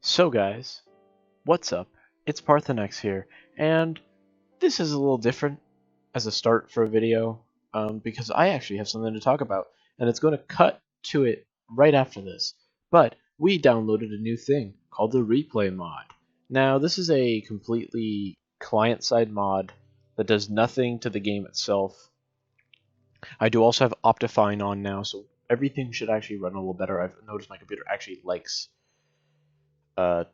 So guys, what's up? It's Parthenex here, and this is a little different as a start for a video, because I actually have something to talk about, and it's going to cut to it right after this. But we downloaded a new thing called the Replay mod. Now, this is a completely client-side mod that does nothing to the game itself. I do also have Optifine on now, so everything should actually run a little better. I've noticed my computer actually likes uh,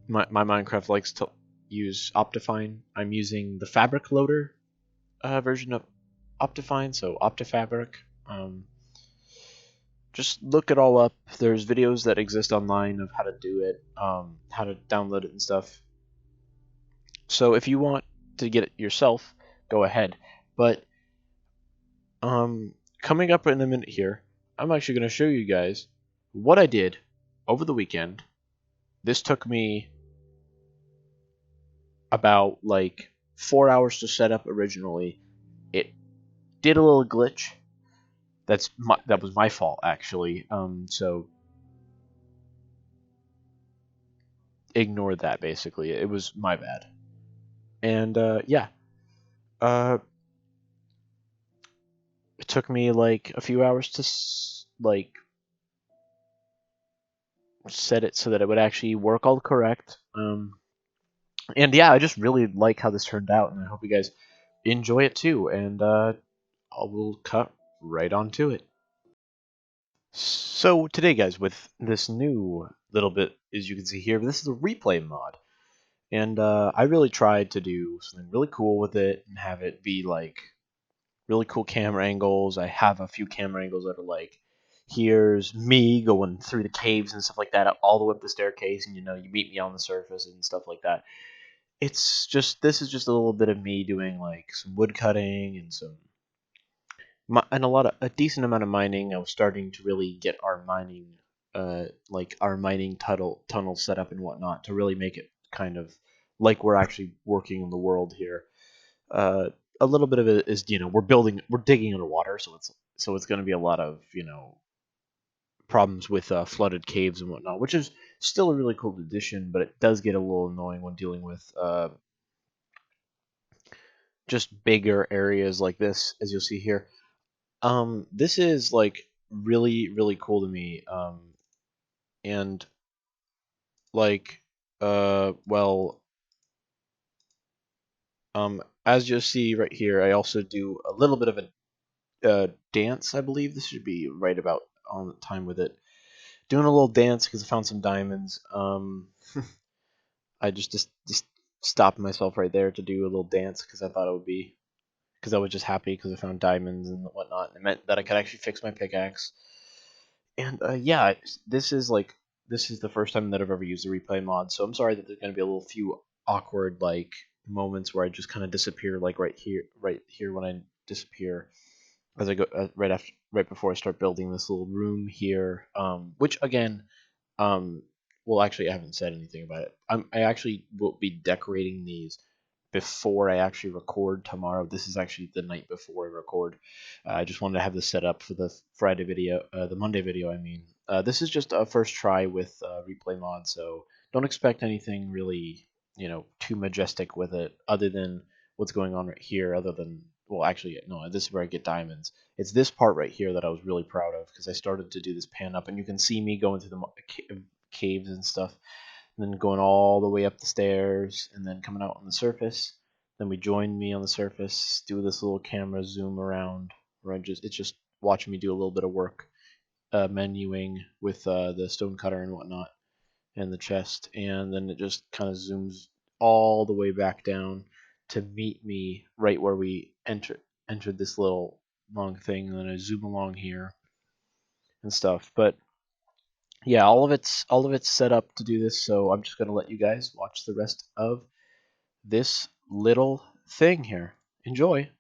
my Minecraft likes to use Optifine. I'm using the Fabric Loader version of Optifine, so Optifabric. Just look it all up. There's videos that exist online of how to do it, how to download it and stuff. So if you want to get it yourself, go ahead. But coming up in a minute here, I'm actually going to show you guys what I did over the weekend. This took me about like 4 hours to set up originally. It did a little glitch. That was my fault actually. So ignore that basically. It was my bad. And yeah. It took me like a few hours to like set it so that it would actually work all correct. And yeah, I just really like how this turned out, and I hope you guys enjoy it too. And I will cut right onto it. So today, guys, with this new little bit, as you can see here, this is a replay mod, and I really tried to do something really cool with it and have it be like really cool camera angles. I have a few camera angles that are like, here's me going through the caves and stuff like that, all the way up the staircase, and you meet me on the surface and stuff like that. This is just a little bit of me doing like some wood cutting and and a decent amount of mining. I was starting to really get our mining, tunnel set up and whatnot to really make it kind of like we're actually working in the world here. A little bit of it is we're digging underwater, so it's going to be a lot of problems with flooded caves and whatnot, which is still a really cool addition, but it does get a little annoying when dealing with just bigger areas like this, as you'll see here. This is like really, really cool to me. And like, well, as you'll see right here, I also do a little bit of a dance. I believe this should be right about on the time with it. Doing a little dance because I found some diamonds. I just stopped myself right there to do a little dance because I thought it would be because I was just happy because I found diamonds and whatnot. And it meant that I could actually fix my pickaxe. And yeah, this is the first time that I've ever used a replay mod, so I'm sorry that there's going to be a little few awkward like moments where I just kind of disappear, like right here when I disappear as I go right before I start building this little room here. Which again, well, actually, I haven't said anything about it. I actually will be decorating these before I actually record tomorrow. This is actually the night before I record. I just wanted to have this set up for the Friday video, the Monday video, I mean. This is just a first try with replay mod, so don't expect anything really, too majestic with it, other than what's going on right here, other than, well, actually, no, this is where I get diamonds. It's this part right here that I was really proud of, because I started to do this pan up, and you can see me going through the caves and stuff, and then going all the way up the stairs, and then coming out on the surface. Then we join me on the surface, do this little camera zoom around, where it's just watching me do a little bit of work, menuing with the stone cutter and whatnot, and the chest, and then it just kind of zooms all the way back down to meet me right where we entered this little long thing, and then I zoom along here and stuff. But yeah, all of it's set up to do this, so I'm just gonna let you guys watch the rest of this little thing here. Enjoy.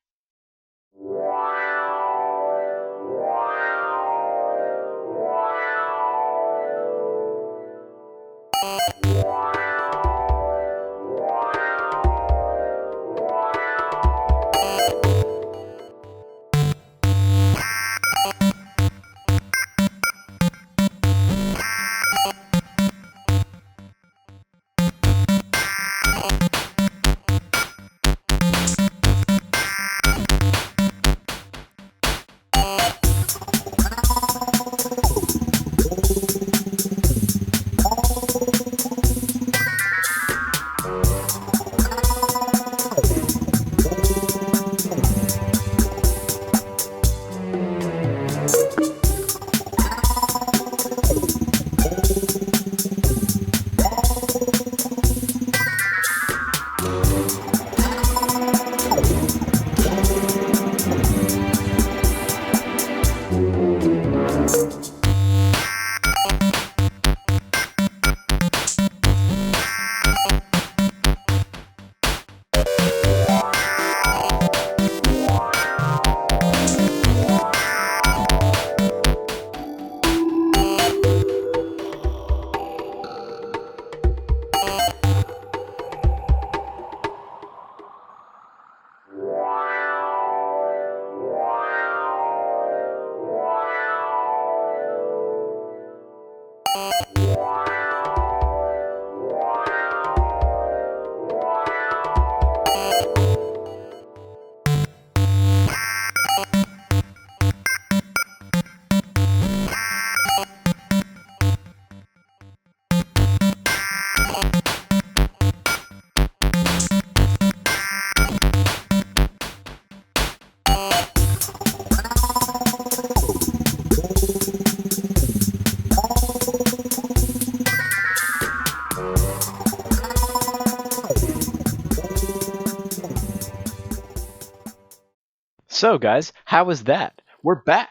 So, guys, how was that? We're back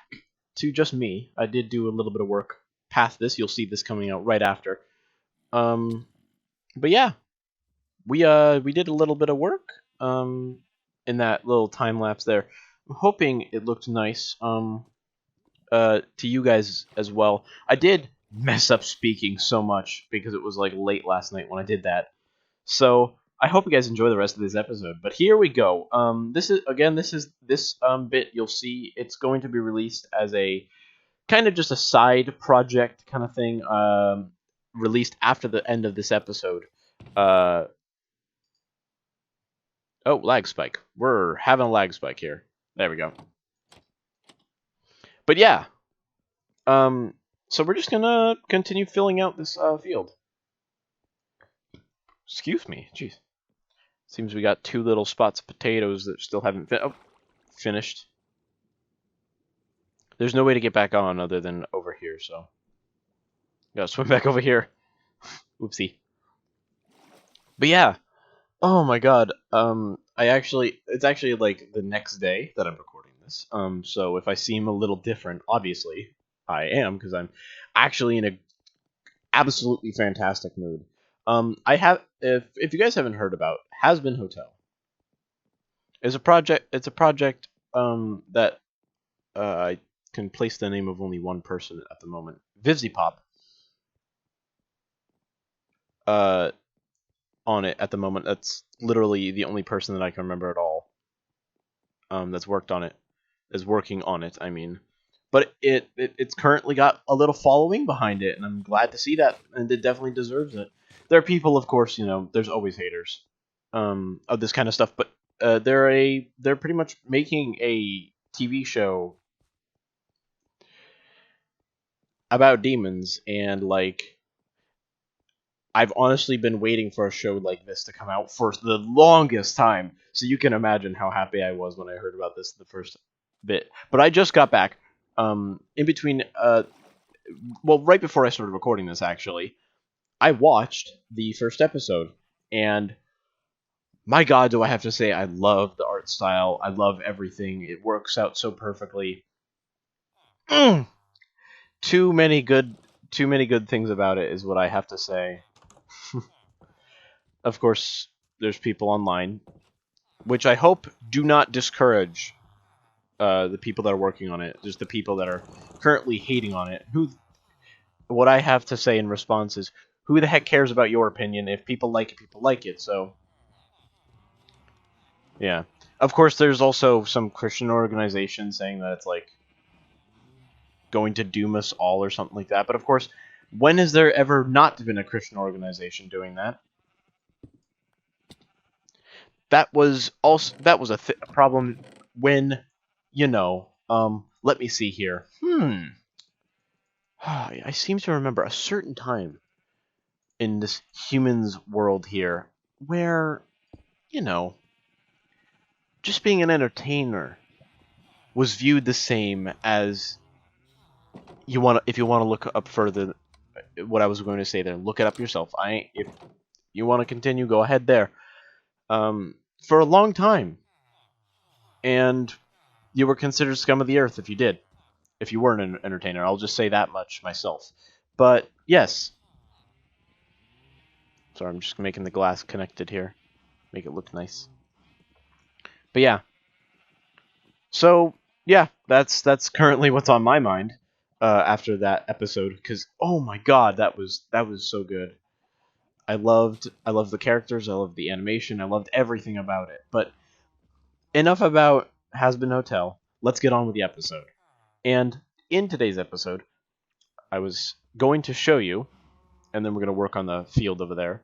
to just me. I did do a little bit of work past this. You'll see this coming out right after. Um, but yeah, we did a little bit of work in that little time lapse there. I'm hoping it looked nice to you guys as well. I did mess up speaking so much because it was like late last night when I did that. So I hope you guys enjoy the rest of this episode. But here we go. This bit you'll see it's going to be released as a kind of just a side project kind of thing. Released after the end of this episode. Uh, oh, lag spike. We're having a lag spike here. There we go. But yeah. So we're just gonna continue filling out this field. Excuse me. Jeez. Seems we got 2 little spots of potatoes that still haven't finished. There's no way to get back on other than over here, so gotta swim back over here. Oopsie. But yeah. Oh my god. It's actually like the next day that I'm recording this. So if I seem a little different, obviously I am because I'm actually in a absolutely fantastic mood. I have if you guys haven't heard about Hazbin Hotel. It's a project that I can place the name of only one person at the moment. Vivzipop. On it at the moment. That's literally the only person that I can remember at all. That's worked on it. Is working on it, I mean. But it's currently got a little following behind it, and I'm glad to see that, and it definitely deserves it. There are people, of course, there's always haters of this kind of stuff, but they're pretty much making a TV show about demons, and like I've honestly been waiting for a show like this to come out for the longest time. So you can imagine how happy I was when I heard about this the first bit. But I just got back in between right before I started recording this actually. I watched the first episode, and my god, do I have to say I love the art style. I love everything. It works out so perfectly. Too many good things about it is what I have to say. Of course, there's people online, which I hope do not discourage the people that are working on it. Just the people that are currently hating on it. What I have to say in response is, who the heck cares about your opinion? If people like it, people like it. So, yeah. Of course, there's also some Christian organization saying that it's like going to doom us all or something like that. But of course, when has there ever not been a Christian organization doing that? That was a problem when, let me see here. I seem to remember a certain time in this humans world here where, just being an entertainer was viewed the same as if you want to look up further what I was going to say there, look it up yourself. If you want to continue, go ahead there. For a long time. And you were considered scum of the earth if you did. If you weren't an entertainer. I'll just say that much myself. But, yes. Sorry, I'm just making the glass connected here. Make it look nice. But yeah. So, yeah, that's currently what's on my mind after that episode. Because, oh my god, that was so good. I loved the characters, I loved the animation, I loved everything about it. But enough about Hazbin Hotel. Let's get on with the episode. And in today's episode, I was going to show you, and then we're going to work on the field over there.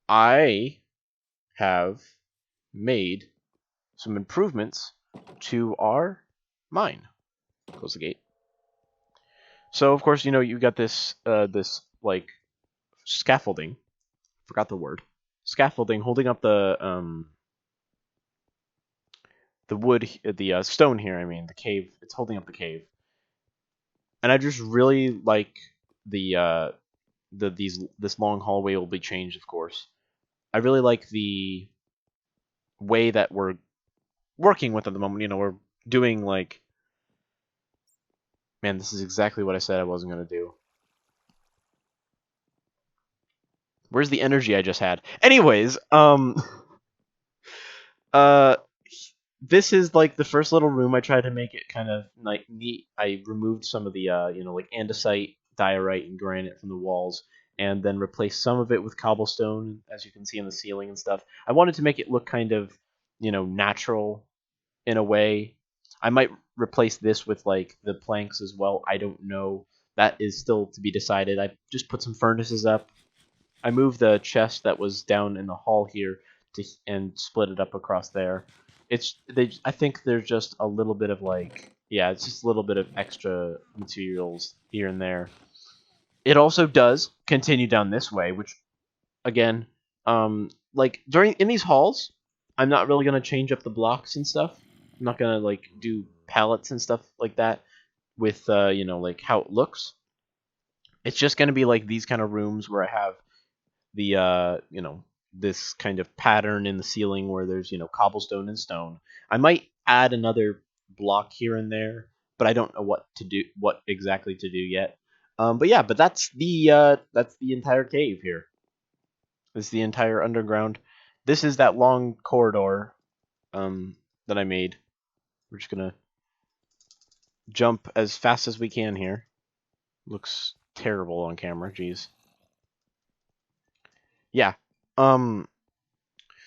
I have made some improvements to our mine. Close the gate. So of course, you got this this like scaffolding. Forgot the word. Scaffolding holding up the wood, the stone here. I mean, the cave. It's holding up the cave, and I just really like the this long hallway will be changed, of course. I really like the way that we're working with at the moment. We're doing like, man, this is exactly what I said I wasn't gonna do. Where's the energy I just had? Anyways, uh, this is like the first little room. I tried to make it kind of like neat. I removed some of the like andesite, diorite, and granite from the walls, and then replaced some of it with cobblestone, as you can see in the ceiling and stuff. I wanted to make it look kind of natural in a way. I might replace this with like the planks as well. I don't know. That is still to be decided. I just put some furnaces up. I moved the chest that was down in the hall here and split it up across there. I think there's just a little bit of like, yeah, it's just a little bit of extra materials here and there. It also does continue down this way, which again, like in these halls, I'm not really gonna change up the blocks and stuff. I'm not gonna like do pallets and stuff like that with like how it looks. It's just gonna be like these kind of rooms where I have the this kind of pattern in the ceiling where there's cobblestone and stone. I might add another block here and there, but I don't know what exactly to do yet. But yeah, but that's the entire cave here. This is the entire underground. This is that long corridor that I made. We're just gonna jump as fast as we can here. Looks terrible on camera, jeez. Yeah. Um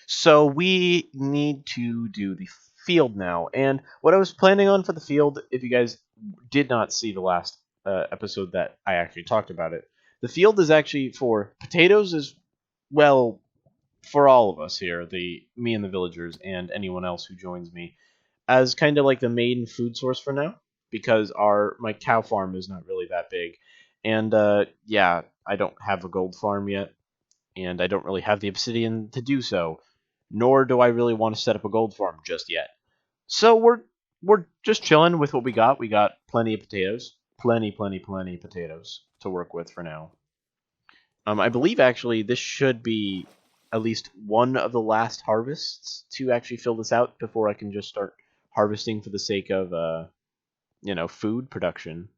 So we need to do the field now. And what I was planning on for the field, if you guys did not see the last episode that I actually talked about it, the field is actually for potatoes as well, for all of us here, me and the villagers and anyone else who joins me, as kind of like the main food source for now, because my cow farm is not really that big. And yeah, I don't have a gold farm yet, and I don't really have the obsidian to do so, nor do I really want to set up a gold farm just yet. So we're just chilling with what we got. We got plenty of potatoes, plenty potatoes to work with for now. I believe actually this should be at least one of the last harvests to actually fill this out before I can just start harvesting for the sake of food production.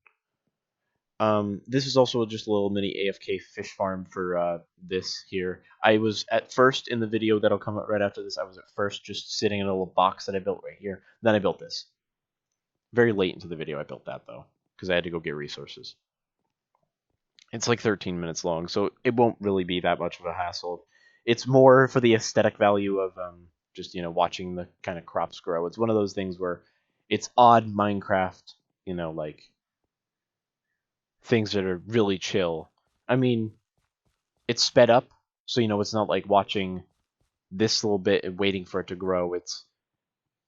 This is also just a little mini AFK fish farm for this here. I was at first in the video that'll come out right after this. I was at first just sitting in a little box that I built right here. Then I built this. Very late into the video I built that though, because I had to go get resources. It's like 13 minutes long, so it won't really be that much of a hassle. It's more for the aesthetic value of just watching the kind of crops grow. It's one of those things where it's odd Minecraft, like things that are really chill. I mean, it's sped up, so it's not like watching this little bit and waiting for it to grow.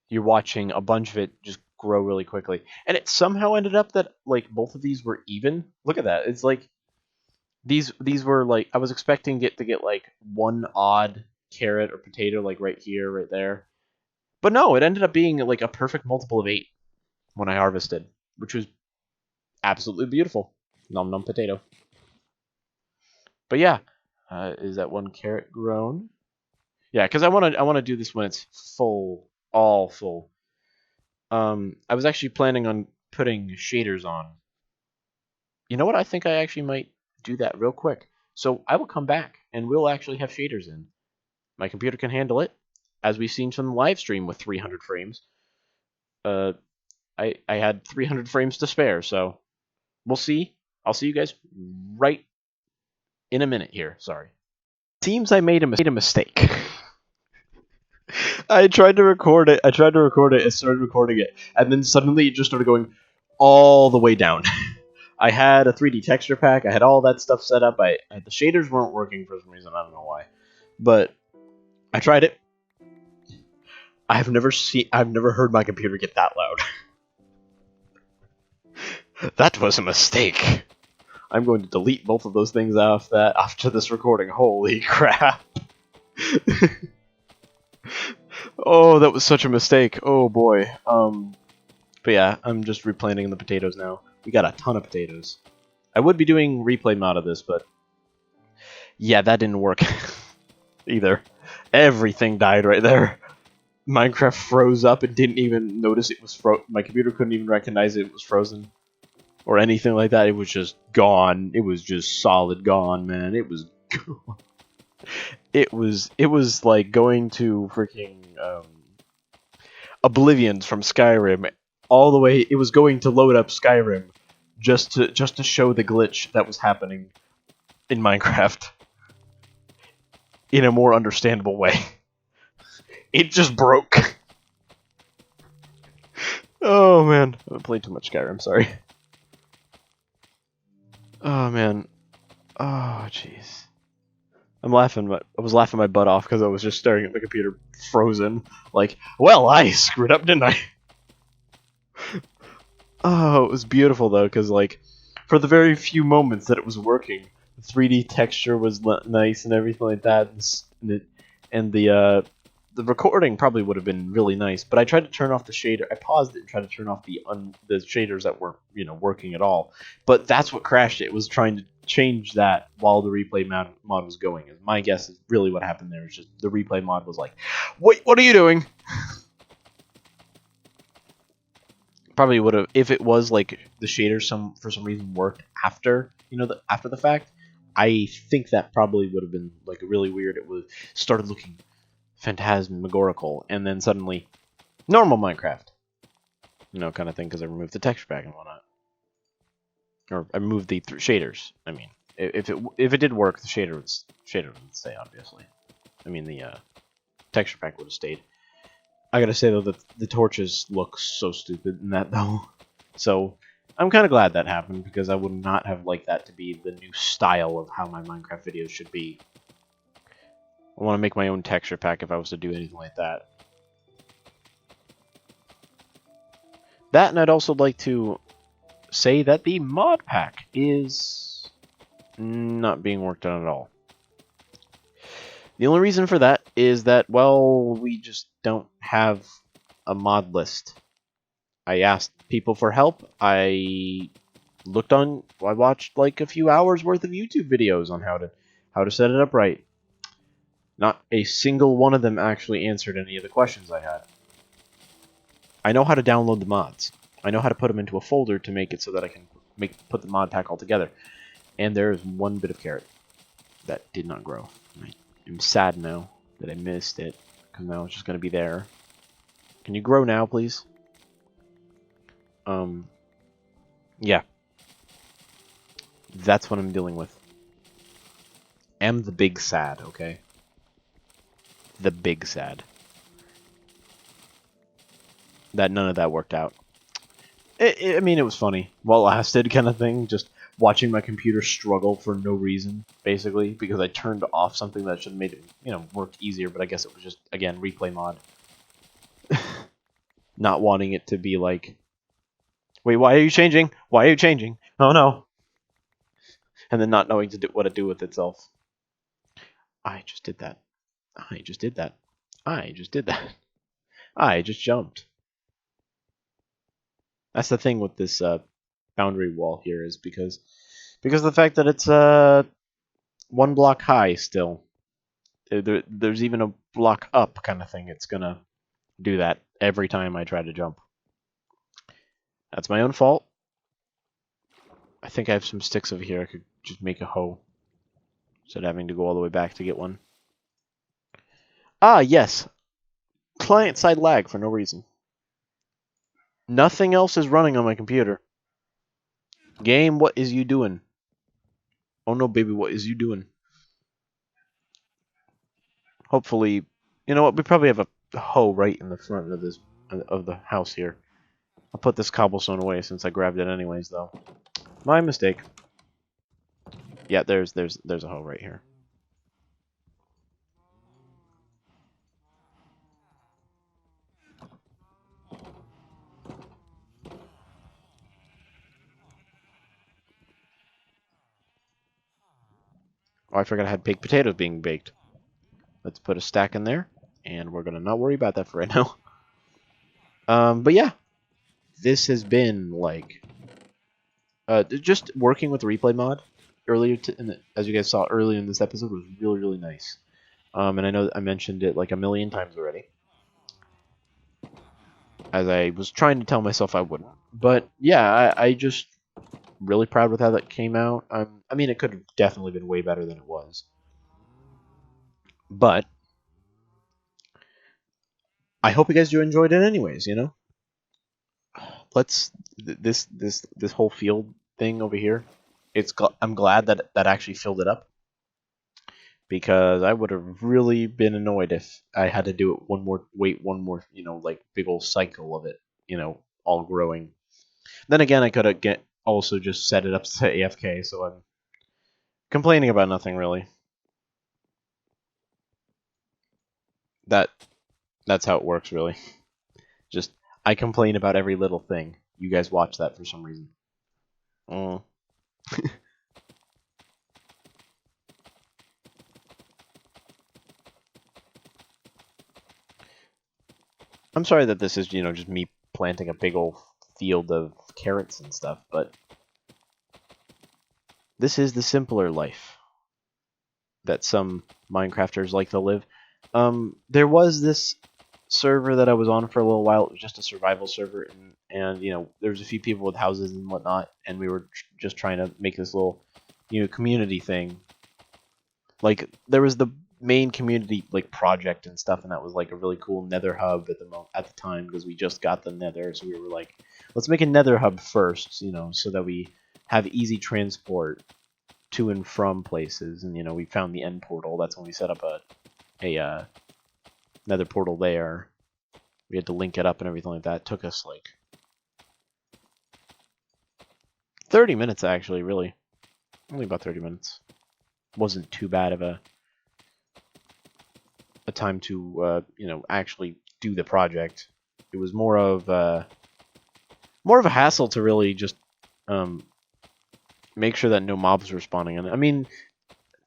You're watching a bunch of it just grow really quickly, and it somehow ended up that like both of these were even. Look at that. It's like these were like I was expecting it to get like one odd carrot or potato like right here, right there, but no, it ended up being like a perfect multiple of 8 when I harvested, which was absolutely beautiful. Nom nom potato. But yeah, is that one carrot grown? Yeah, because I want to do this when it's full, all full. I was actually planning on putting shaders on. You know what? I think I actually might do that real quick. So I will come back and we'll actually have shaders in. My computer can handle it, as we've seen from the live stream with 300 frames. Uh, I had 300 frames to spare, so we'll see. I'll see you guys right in a minute here. Sorry. Seems I made a mistake. I tried to record it. I started recording it, and then suddenly it just started going. all the way down. I had a 3D texture pack. I had all that stuff set up. The shaders weren't working for some reason. I don't know why, but I tried it. I've never heard my computer get that loud. That was a mistake. I'm going to delete both of those things after this recording. Holy crap. Oh, that was such a mistake. Oh boy. But yeah, I'm just replanting the potatoes now. We got a ton of potatoes. I would be doing replay mod of this, but yeah, that didn't work either. Everything died right there. Minecraft froze up and didn't even notice it was my computer couldn't even recognize it was frozen or anything like that. It was just gone. It was just solid gone, man. It was gone. It was like going to freaking Oblivion from Skyrim all the way. It was going to load up Skyrim just to show the glitch that was happening in Minecraft in a more understandable way. It just broke. Oh man, I played too much Skyrim. Sorry. Oh man. Oh jeez. I was laughing my butt off because I was just staring at the computer frozen. Like, well, I screwed up, didn't I? Oh, it was beautiful though, because like, for the very few moments that it was working, the 3D texture was nice and everything like that, and the recording probably would have been really nice. But I tried to turn off the shader. I paused it and tried to turn off the shaders that weren't working at all. But that's what crashed it. It was trying to change that while the replay mod was going. And my guess is really what happened there is just the replay mod was like, wait, what are you doing? Probably would have if it was like the shaders for some reason worked after after the fact. I think that probably would have been like really weird. It was started looking phantasmagorical, and then suddenly normal Minecraft, kind of thing, because I removed the texture pack and whatnot, or I removed the shaders. I mean, if it did work, the shader would stay, obviously. I mean, the texture pack would have stayed. I gotta say though that the torches look so stupid in that though, so I'm kind of glad that happened because I would not have liked that to be the new style of how my Minecraft videos should be. I want to make my own texture pack if I was to do anything like that. That, and I'd also like to say that the mod pack is not being worked on at all. The only reason for that is that, well, we just don't have a mod list. I asked people for help. I watched like a few hours worth of YouTube videos on how to set it up right. Not a single one of them actually answered any of the questions I had. I know how to download the mods. I know how to put them into a folder to make it so that I can put the mod pack all together. And there is one bit of carrot that did not grow. I'm sad now that I missed it, because now it's just going to be there. Can you grow now, please? Yeah. That's what I'm dealing with. I'm the big sad, okay? The big sad. That none of that worked out. I mean, it was funny while it lasted, kind of thing. Just watching my computer struggle for no reason, basically, because I turned off something that should have made it, work easier. But I guess it was just, again, replay mod. Not wanting it to be like, wait, why are you changing? Why are you changing? Oh no! And then not knowing what to do with itself. I just did that. I just did that. I just did that. I just jumped. That's the thing with this boundary wall here is because of the fact that it's one block high still. There's even a block up kind of thing. It's gonna do that every time I try to jump. That's my own fault. I think I have some sticks over here. I could just make a hoe instead of having to go all the way back to get one. Ah, yes. Client-side lag for no reason. Nothing else is running on my computer. Game, what is you doing? Oh no, baby, what is you doing? Hopefully, you know what? We probably have a hoe right in the front of the house here. I'll put this cobblestone away since I grabbed it anyways, though. My mistake. Yeah, there's a hole right here. Oh, I forgot I had baked potatoes being baked. Let's put a stack in there, and we're gonna not worry about that for right now. But yeah, this has been like just working with the replay mod earlier, as you guys saw earlier in this episode, was really nice. And I know I mentioned it like a million times already, as I was trying to tell myself I wouldn't. But yeah, I just really proud with how that came out. I mean, it could have definitely been way better than it was, but I hope you guys do enjoyed it anyways. You know, let's this whole field thing over here. I'm glad that that actually filled it up, because I would have really been annoyed if I had to do it wait one more, like big old cycle of it, all growing. Then again, I could have also just set it up to AFK, so I'm complaining about nothing really. That that's how it works really. Just I complain about every little thing. You guys watch that for some reason. Mm. I'm sorry that this is, just me planting a big old field of carrots and stuff, but this is the simpler life that some Minecrafters like to live. There was this server that I was on for a little while. It was just a survival server, and there was a few people with houses and whatnot, and we were just trying to make this little, community thing. Like there was the main community like project and stuff, and that was like a really cool Nether hub at the time, because we just got the Nether, so we were like, let's make a Nether hub first, so that we have easy transport to and from places. And we found the end portal. That's when we set up a Nether portal there. We had to link it up and everything like that. It took us like 30 minutes actually, really. Only about 30 minutes. Wasn't too bad of a time to actually do the project. It was more of a hassle to really just make sure that no mobs were spawning in it. I mean,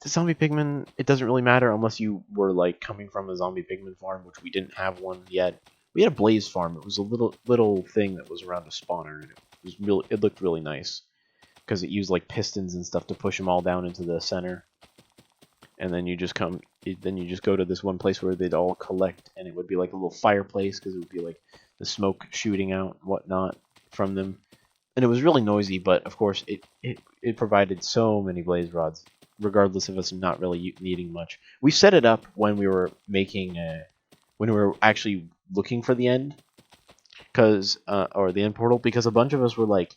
the zombie pigmen, it doesn't really matter unless you were like coming from a zombie pigman farm, which we didn't have one yet. We had a blaze farm. It was a little thing that was around a spawner, and it looked really nice, because it used like pistons and stuff to push them all down into the center. And then you just go to this one place where they'd all collect, and it would be like a little fireplace, because it would be like the smoke shooting out and whatnot from them. And it was really noisy, but of course it provided so many blaze rods, regardless of us not really needing much. We set it up when we were when we were actually looking for the end, or the end portal, because a bunch of us were like,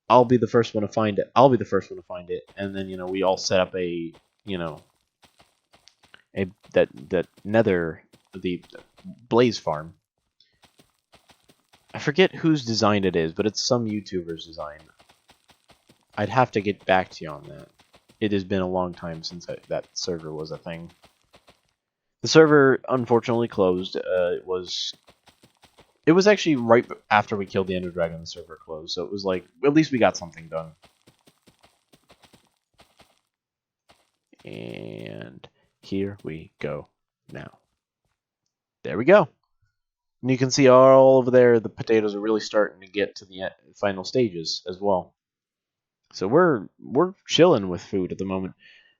I'll be the first one to find it. I'll be the first one to find it. And then, we all set up that Nether, the Blaze farm. I forget whose design it is, but it's some YouTuber's design. I'd have to get back to you on that. It has been a long time since that server was a thing. The server unfortunately closed. It was actually right after we killed the Ender Dragon. The server closed, so it was like, at least we got something done. And here we go now. There we go. And you can see all over there, the potatoes are really starting to get to the final stages as well. So we're chilling with food at the moment.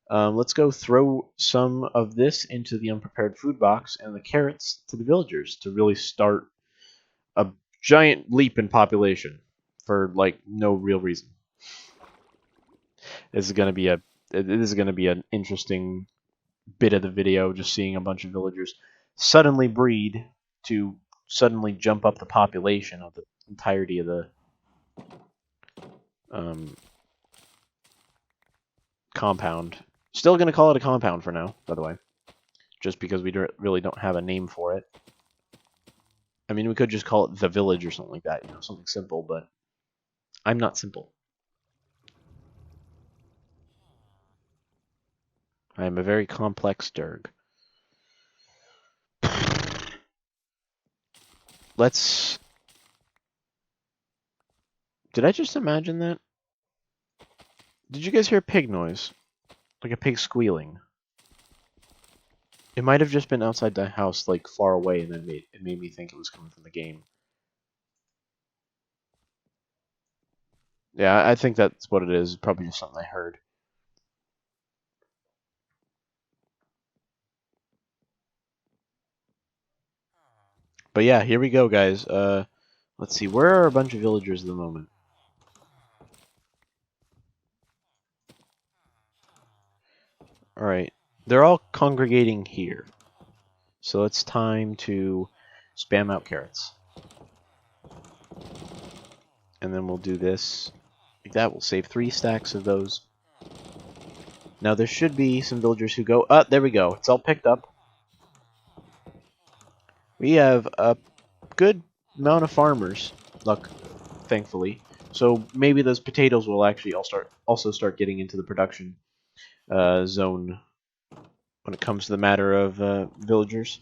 Let's go throw some of this into the unprepared food box and the carrots to the villagers to really start a giant leap in population for like no real reason. This is gonna be an interesting bit of the video, just seeing a bunch of villagers suddenly breed to suddenly jump up the population of the entirety of the compound. Still going to call it a compound for now, by the way, just because we really don't have a name for it. I mean, we could just call it the village or something like that, you know, something simple, but I'm not simple. I am a very complex Derg. Let's... Did I just imagine that? Did you guys hear a pig noise? Like a pig squealing. It might have just been outside the house, like, far away, and then it made me think it was coming from the game. Yeah, I think that's what it is. Probably just something I heard. But yeah, here we go, guys. Let's see. Where are a bunch of villagers at the moment? Alright. They're all congregating here. So it's time to spam out carrots. And then we'll do this. Like that, we'll save 3 stacks of those. Now there should be some villagers who go... there we go. It's all picked up. We have a good amount of farmers. Luck, thankfully. So maybe those potatoes will actually also start getting into the production zone when it comes to the matter of villagers.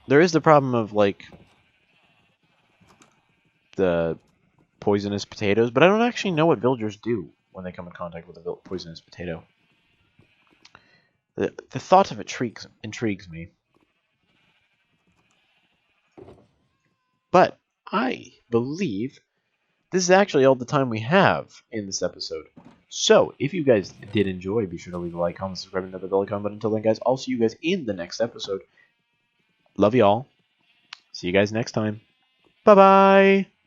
There is the problem of, like, the poisonous potatoes, but I don't actually know what villagers do when they come in contact with a poisonous potato. The thought of it intrigues me. But I believe this is actually all the time we have in this episode. So, if you guys did enjoy, be sure to leave a like, comment, subscribe, and hit the bell icon. But until then, guys, I'll see you guys in the next episode. Love y'all. See you guys next time. Bye-bye.